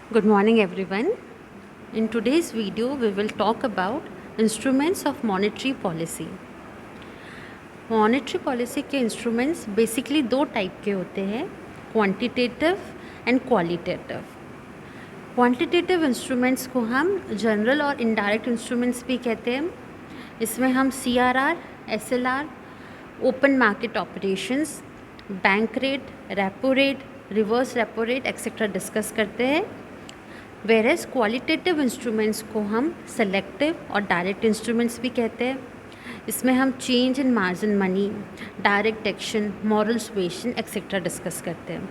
Good morning, everyone. In today's video, we will talk about instruments of monetary policy. Monetary policy के instruments basically दो type के होते हैं, quantitative and qualitative. Quantitative instruments को हम general और indirect instruments भी कहते हैं। इसमें हम CRR, SLR, open market operations, bank rate, repo rate, reverse repo rate etcetera discuss करते हैं। वेरेस क्वालिटेटिव इंस्ट्रूमेंट्स को हम सेलेक्टिव और डायरेक्ट इंस्ट्रूमेंट्स भी कहते हैं। इसमें हम change in margin money, direct action, moral suasion etcetera discuss करते हैं।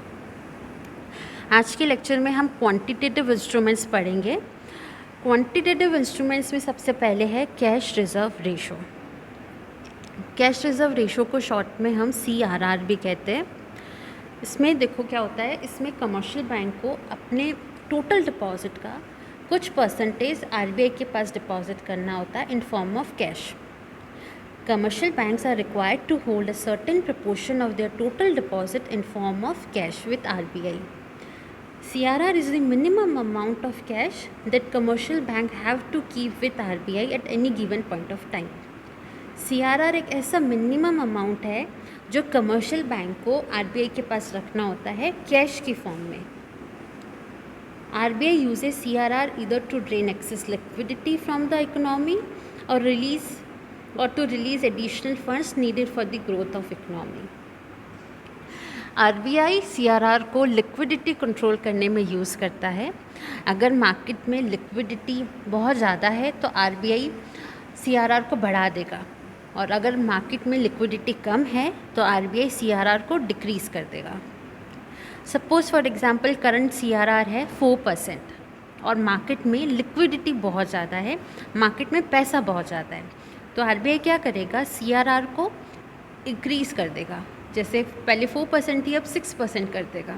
आज के लेक्चर में हम क्वांटिटेटिव इंस्ट्रूमेंट्स पढ़ेंगे। क्वांटिटेटिव इंस्ट्रूमेंट्स में सबसे पहले है cash reserve ratio. Cash reserve ratio को शॉर्ट में हम CRR भी कहते हैं। इसमें देखो क्या होता है, इसमें कमर्शियल बैंक को अपने टोटल डिपॉजिट का कुछ परसेंटेज RBI के पास डिपॉजिट करना होता है in form of cash. Commercial banks are required to hold a certain proportion of their total deposit in form of cash with RBI. CRR is the minimum amount of cash that commercial bank have to keep with RBI at any given point of time. CRR एक ऐसा minimum amount है जो commercial bank को RBI के पास रखना होता है cash की फॉर्म में। RBI uses CRR either to drain excess liquidity from the economy or to release additional funds needed for the growth of economy. RBI CRR को लिक्विडिटी कंट्रोल करने में यूज़ करता है। अगर मार्केट में लिक्विडिटी बहुत ज़्यादा है तो RBI CRR को बढ़ा देगा, और अगर मार्केट में लिक्विडिटी कम है तो RBI CRR को डिक्रीज़ कर देगा। Suppose for example current CRR है 4% और मार्केट में लिक्विडिटी बहुत ज़्यादा है, मार्केट में पैसा बहुत ज़्यादा है, तो RBI क्या करेगा, CRR को इंक्रीज़ कर देगा। जैसे पहले 4% थी, अब 6% कर देगा।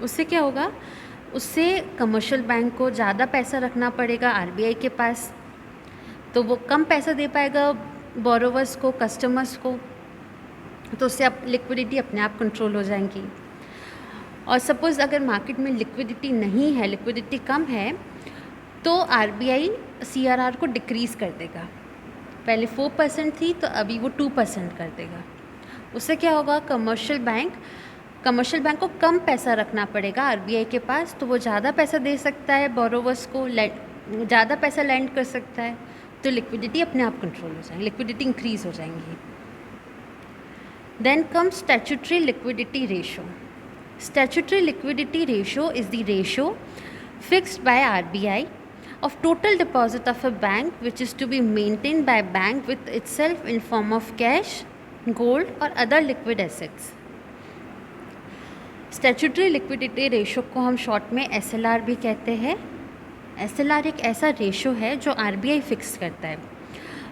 उससे क्या होगा, उससे कमर्शियल बैंक को ज़्यादा पैसा रखना पड़ेगा RBI के पास, तो वो कम पैसा दे पाएगा बोरोवर्स को, कस्टमर्स को, तो उससे अब लिक्विडिटी अपने आप कंट्रोल हो जाएंगी। और सपोज़ अगर मार्केट में लिक्विडिटी नहीं है, लिक्विडिटी कम है, तो RBI CRR को डिक्रीज़ कर देगा। पहले 4% थी तो अभी वो 2% कर देगा। उससे क्या होगा, कमर्शियल बैंक को कम पैसा रखना पड़ेगा RBI के पास, तो वो ज़्यादा पैसा दे सकता है बोरोवर्स को, ज़्यादा पैसा लैंड कर सकता है, तो लिक्विडिटी अपने आप कंट्रोल हो जाएगी, लिक्विडिटी इंक्रीज़ हो जाएंगी। Then come statutory liquidity ratio. Statutory liquidity ratio is the ratio fixed by RBI of total deposit of a bank which is to be maintained by bank with itself in form of cash, gold or other liquid assets. Statutory liquidity ratio को हम short में SLR भी कहते हैं। SLR एक ऐसा ratio है जो RBI फिक्स करता है।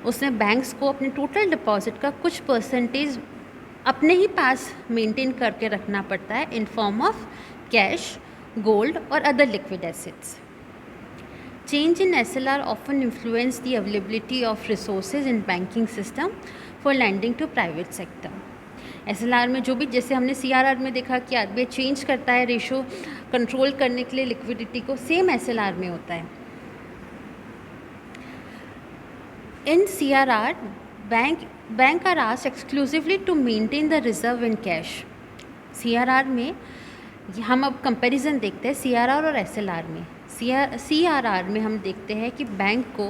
उसमें बैंक्स को अपने टोटल डिपॉजिट का कुछ परसेंटेज अपने ही पास मेंटेन करके रखना पड़ता है in form of cash, gold और other liquid assets. Change in SLR often influence the availability of resources in banking system for lending to private sector. SLR में जो भी, जैसे हमने CRR में देखा कि RBI चेंज करता है रेशो कंट्रोल करने के लिए लिक्विडिटी को, सेम SLR में होता है। In CRR bank are asked exclusively to maintain the reserve in cash. CRR में हम अब कंपैरिजन देखते हैं CRR और SLR में। CRR में हम देखते हैं कि बैंक को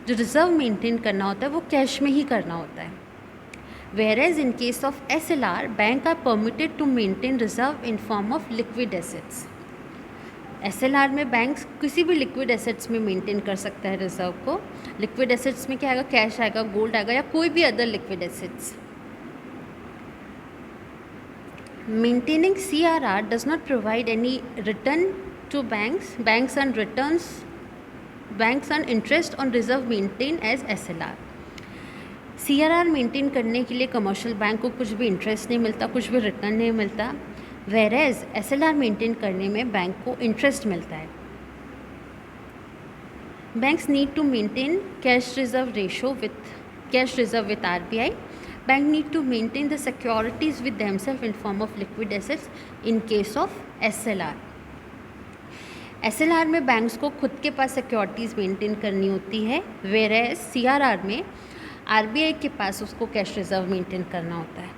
जो रिज़र्व मेंटेन करना होता है वो कैश में ही करना होता है, whereas in case of SLR bank are permitted to maintain reserve in form of liquid assets. SLR में बैंक किसी भी लिक्विड एसेट्स में मेंटेन कर सकता है रिजर्व को। लिक्विड एसेट्स में क्या आएगा, कैश आएगा, गोल्ड आएगा या कोई भी other liquid assets. Maintaining CRR does not provide any return to banks. Banks earn interest on reserve maintain as SLR। CRR maintain करने के लिए कमर्शियल बैंक को कुछ भी इंटरेस्ट नहीं मिलता, कुछ भी रिटर्न नहीं मिलता, वेरेज SLR मेंटेन करने में बैंक को इंटरेस्ट मिलता है। Banks need to maintain cash reserve with RBI. Bank need to maintain the securities with themselves in form of liquid assets in case of SLR. SLR में banks को खुद के पास securities maintain करनी होती है, वेयर एज CRR में RBI के पास उसको कैश रिजर्व मेंटेन करना होता है।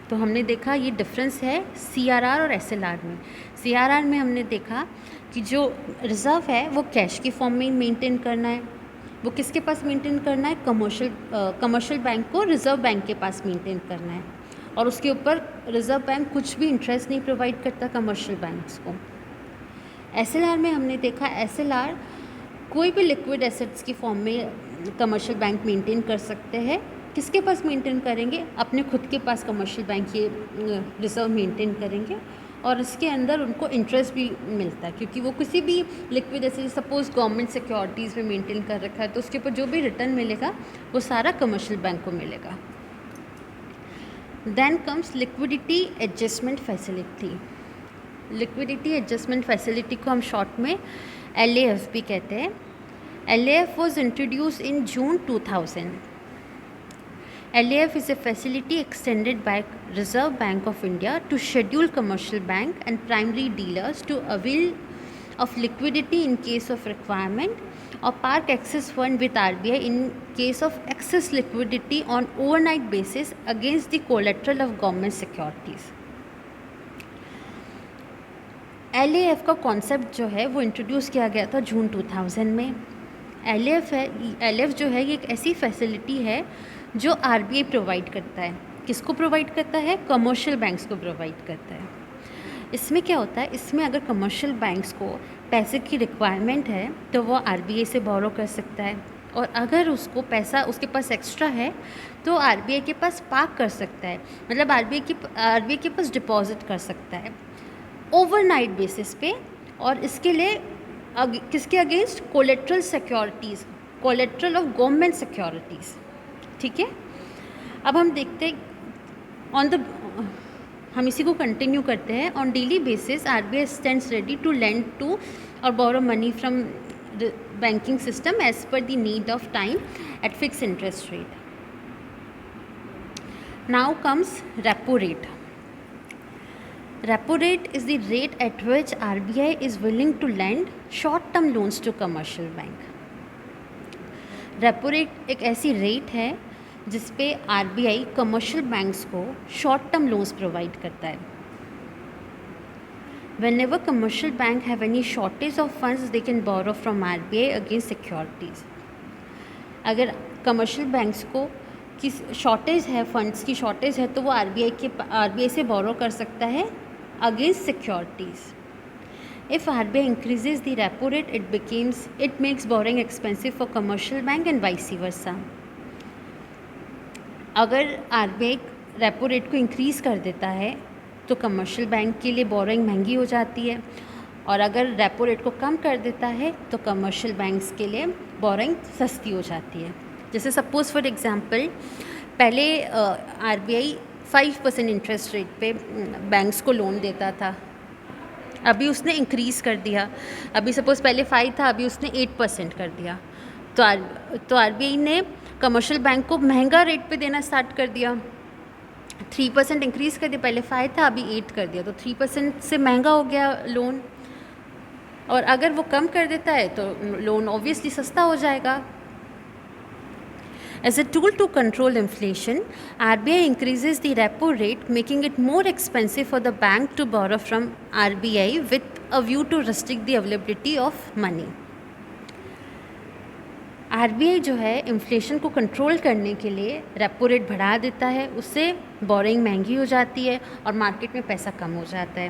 तो हमने देखा ये डिफरेंस है CRR और SLR में। CRR में हमने देखा कि जो रिज़र्व है वो कैश की फॉर्म में मेंटेन करना है। वो किसके पास मेंटेन करना है? कमर्शियल बैंक को रिज़र्व बैंक के पास मेंटेन करना है, और उसके ऊपर रिज़र्व बैंक कुछ भी इंटरेस्ट नहीं प्रोवाइड करता कमर्शियल बैंक्स को। SLR में हमने देखा SLR कोई भी लिक्विड एसेट्स की फॉर्म में कमर्शियल बैंक मेंटेन कर सकते हैं। किसके पास मेंटेन करेंगे? अपने खुद के पास कमर्शियल बैंक ये रिज़र्व मेंटेन करेंगे, और इसके अंदर उनको इंटरेस्ट भी मिलता है, क्योंकि वो किसी भी liquid asset, suppose government securities में मेंटेन कर रखा है, तो उसके ऊपर जो भी रिटर्न मिलेगा वो सारा कमर्शियल बैंक को मिलेगा। Then comes liquidity adjustment facility. Liquidity adjustment facility को हम शॉर्ट में LAF भी कहते हैं। LAF was introduce in June 2000। LAF is a facility extended by Reserve Bank of India to schedule commercial bank and primary dealers to avail of liquidity in case of requirement, or park excess fund with RBI in case of excess liquidity on overnight basis against the collateral of government securities. LAF का concept जो है वो introduce किया गया था जून 2000 में। LAF जो है ये एक ऐसी फैसिलिटी है जो RBI प्रोवाइड करता है। किसको प्रोवाइड करता है? कमर्शियल बैंक्स को प्रोवाइड करता है। इसमें क्या होता है, इसमें अगर कमर्शियल बैंक्स को पैसे की रिक्वायरमेंट है तो वो RBI से बोरो कर सकता है, और अगर उसको पैसा उसके पास एक्स्ट्रा है तो RBI के पास पार्क कर सकता है, मतलब RBI के पास डिपॉजिट कर सकता है ओवरनाइट बेसिस पे, और इसके लिए किसके against? Collateral securities, collateral of government securities. ठीक है, अब हम देखते हैं हम इसी को कंटिन्यू करते हैं। On daily basis RBI stands ready to lend to और borrow money from the banking system as per the need of time at fix interest rate. Now comes repo rate. Repo rate is the rate at which RBI is willing to lend short-term loans to commercial bank. Repo rate एक ऐसी rate है जिस पे RBI commercial banks को short term loans provide करता है। Whenever commercial bank have any shortage of funds, they can borrow from RBI against securities. अगर commercial banks को की शॉर्टेज है, फंड्स की शॉर्टेज है, तो वो RBI से बोरो कर सकता है against securities. If RBI increases the repo rate, it makes borrowing expensive for commercial bank and vice versa. अगर RBI रेपो रेट को इंक्रीज़ कर देता है तो कमर्शियल बैंक के लिए बोरोइंग महंगी हो जाती है, और अगर रेपो रेट को कम कर देता है तो कमर्शियल बैंक्स के लिए बोरोइंग सस्ती हो जाती है। जैसे सपोज़ फॉर एग्ज़ाम्पल, पहले RBI 5% इंटरेस्ट रेट पे बैंक्स को लोन देता था, अभी उसने इंक्रीज़ कर दिया। अभी सपोज़ पहले 5 था, अभी उसने 8% कर दिया। तो RBI ने कमर्शियल बैंक को महंगा रेट पे देना स्टार्ट कर दिया। 3% इंक्रीज़ कर दिया, पहले 5 था अभी 8 कर दिया, तो 3% से महंगा हो गया लोन। और अगर वो कम कर देता है तो लोन ऑब्वियसली सस्ता हो जाएगा। As a tool to control inflation, RBI increases the repo rate, making it more expensive for the bank to borrow from RBI with a view to restrict the availability of money. RBI जो है inflation को control करने के लिए repo rate बढ़ा देता है, उससे बोरोइंग महंगी हो जाती है और मार्केट में पैसा कम हो जाता है।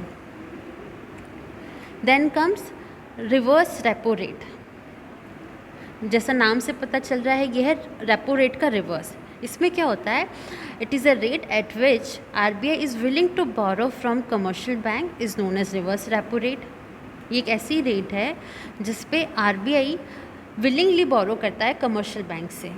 Then comes reverse repo rate. जैसा नाम से पता चल रहा है, यह है रेपो रेट का रिवर्स। इसमें क्या होता है? It is a rate at which RBI is willing to borrow from commercial bank, is known as reverse repo rate. ये एक ऐसी रेट है जिस पे RBI विलिंगली बोरो करता है कमर्शियल बैंक से।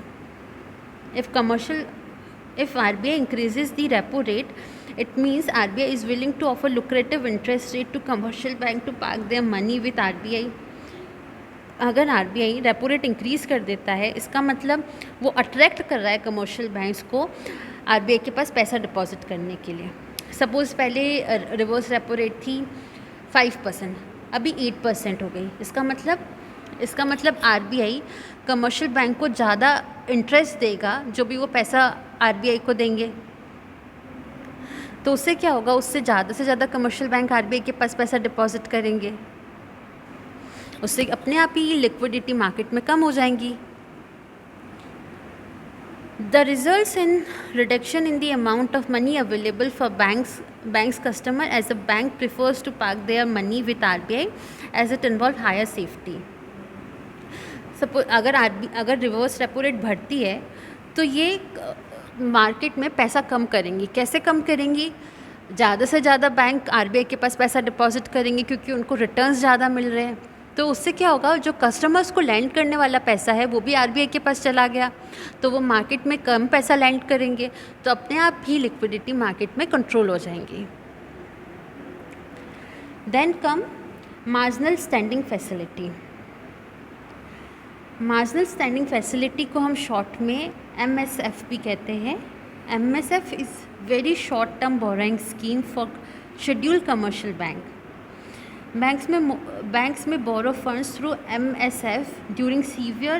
If RBI increases the repo rate, it means RBI is willing to offer lucrative interest rate to commercial bank to park their money with RBI. अगर RBI रेपो रेट इंक्रीज़ कर देता है, इसका मतलब वो attract कर रहा है कमर्शियल बैंक्स को RBI के पास पैसा डिपॉजिट करने के लिए। सपोज़ पहले रिवर्स रेपो रेट थी 5%, अभी 8% हो गई। इसका मतलब आरबीआई कमर्शियल बैंक को ज़्यादा इंटरेस्ट देगा जो भी वो पैसा आरबीआई को देंगे। तो उससे क्या होगा, उससे ज़्यादा कमर्शियल बैंक आरबीआई के पास पैसा डिपॉजिट करेंगे, उससे अपने आप ही लिक्विडिटी मार्केट में कम हो जाएंगी। The results in reduction in the amount of money available for banks customer as a bank prefers to park their money with RBI as it involve higher safety. Suppose अगर reverse repo rate बढ़ती है तो ये market में पैसा कम करेंगी। कैसे कम करेंगी? ज़्यादा से ज़्यादा बैंक आरबीआई के पास पैसा डिपॉजिट करेंगे क्योंकि उनको रिटर्न्स ज़्यादा मिल रहे हैं। तो उससे क्या होगा, जो कस्टमर्स को लैंड करने वाला पैसा है वो भी आरबीआई के पास चला गया, तो वो मार्केट में कम पैसा लैंड करेंगे, तो अपने आप ही लिक्विडिटी मार्केट में कंट्रोल हो जाएंगी। Then come marginal standing facility. Marginal standing facility को हम शॉर्ट में MSF भी कहते हैं। MSF is very short term borrowing scheme for scheduled commercial bank. Banks may borrow funds through MSF during severe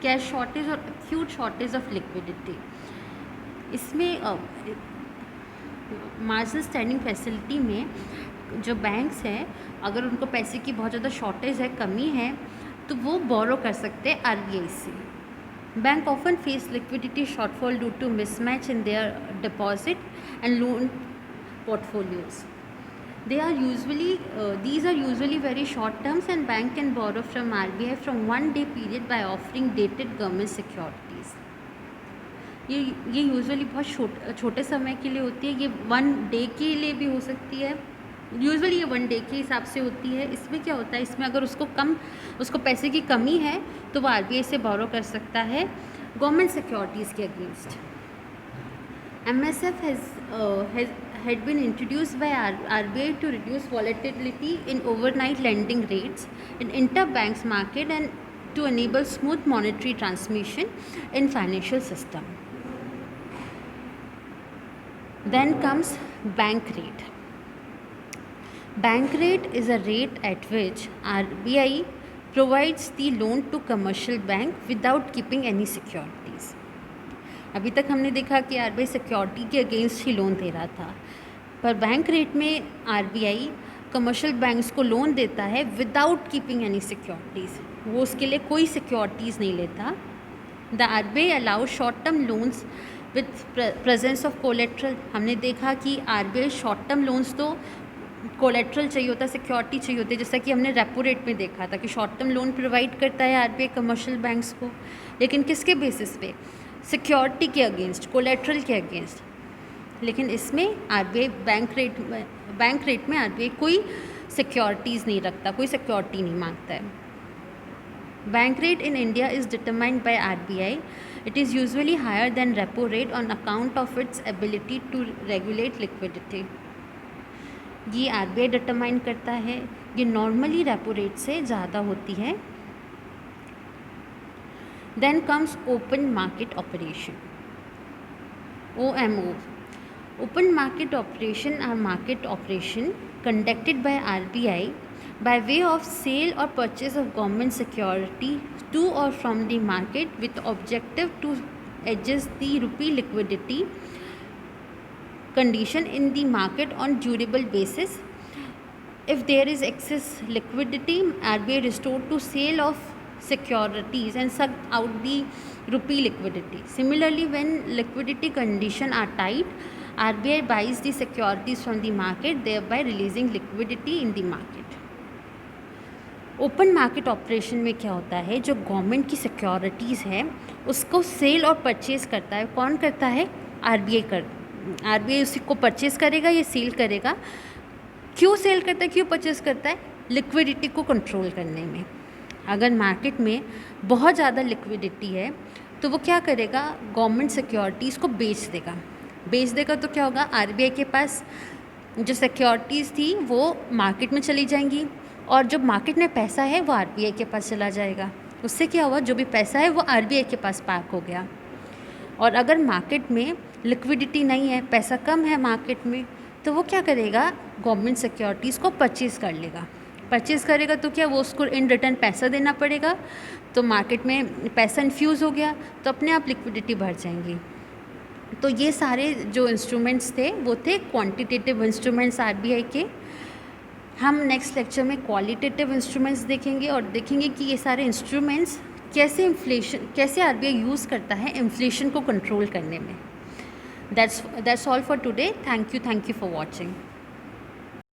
cash shortage और acute shortage of liquidity. इसमें marginal standing facility में जो बैंक्स हैं, अगर उनको पैसे की बहुत ज़्यादा शॉर्टेज है, कमी है, तो वो बोरो कर सकते हैं आरबीआई से। Bank often face liquidity shortfall due to mismatch in their deposit and loan portfolios. These are usually very short terms, and bank can borrow from RBI from 1 day period by offering dated government securities. ये usually बहुत छोटे समय के लिए होती है। ये 1 day के लिए भी हो सकती है, यूजुअली ये 1 डे के हिसाब से होती है। इसमें क्या होता है, इसमें अगर उसको पैसे की कमी है तो वो आरबीआई से बोरो कर सकता है गवर्नमेंट सिक्योरिटीज़ के against. MSF had been introduced by RBI to reduce volatility in overnight lending rates in interbanks market and to enable smooth monetary transmission in financial system. Then comes bank rate. Bank rate is a rate at which RBI provides the loan to commercial bank without keeping any securities. अभी तक हमने देखा कि RBI security के against ही loan दे रहा था, पर bank rate में आरबीआई कमर्शियल बैंक्स को लोन देता है विदाउट कीपिंग एनी सिक्योरिटीज़। वो उसके लिए कोई सिक्योरिटीज़ नहीं लेता। The RBI allow short term loans with presence of collateral. हमने देखा कि आरबीआई शॉर्ट टर्म लोन्स तो कोलेट्रल चाहिए होता है, सिक्योरिटी चाहिए होती है, जैसा कि हमने रेपो रेट में देखा था कि शॉर्ट टर्म लोन प्रोवाइड करता है आरबीआई कमर्शियल बैंक्स को, लेकिन किसके बेसिस पे? सिक्योरिटी के अगेंस्ट, कोलेट्रल के अगेंस्ट। लेकिन इसमें आरबीआई बैंक रेट में आरबीआई कोई सिक्योरिटीज़ नहीं रखता, कोई सिक्योरिटी नहीं मांगता है। Bank rate in India is determined by RBI. It is usually higher than repo rate on account of its ability to regulate liquidity. ये आरबीआई डिटरमाइन करता है, ये नॉर्मली रेपो रेट से ज़्यादा होती है। Then comes open market operation, OMO. Open market operation are market operation conducted by RBI by way of sale or purchase of government security to or from the market with objective to adjust the rupee liquidity condition in the market on durable basis. If there is excess liquidity, RBI restored to sale of securities and suck out the rupee liquidity. Similarly, when liquidity conditions are tight, RBI buys the securities from the market, thereby releasing liquidity in the market. Open market operation में क्या होता है, जो government की securities है उसको cell और purchase करता है। कौन करता है? आरबीआई उसी को परचेज़ करेगा या सेल करेगा। क्यों सेल करता है, क्यों परचेज़ करता है? लिक्विडिटी को कंट्रोल करने में। अगर मार्केट में बहुत ज़्यादा लिक्विडिटी है तो वो क्या करेगा, गवर्नमेंट सिक्योरिटीज़ को बेच देगा तो क्या होगा, आरबीआई के पास जो सिक्योरिटीज़ थी वो मार्केट में चली जाएंगी और जो मार्केट में पैसा है वो आरबीआई के पास चला जाएगा। उससे क्या हुआ, जो भी पैसा है वो आरबीआई के पास पार्क हो गया। और अगर मार्केट में लिक्विडिटी नहीं है, पैसा कम है मार्केट में, तो वो क्या करेगा, गवर्नमेंट सिक्योरिटीज़ को परचेज़ कर लेगा। परचेज़ करेगा तो क्या, वो उसको इन रिटर्न पैसा देना पड़ेगा, तो मार्केट में पैसा इन्फ्यूज़ हो गया तो अपने आप लिक्विडिटी बढ़ जाएंगी। तो ये सारे जो इंस्ट्रूमेंट्स थे वो थे क्वांटिटेटिव इंस्ट्रूमेंट्स आरबीआई के। हम नेक्स्ट लेक्चर में क्वालिटेटिव इंस्ट्रूमेंट्स देखेंगे और देखेंगे कि ये सारे इंस्ट्रूमेंट्स कैसे आरबीआई यूज़ करता है इन्फ्लेशन को कंट्रोल करने में। That's all for today. Thank you for watching.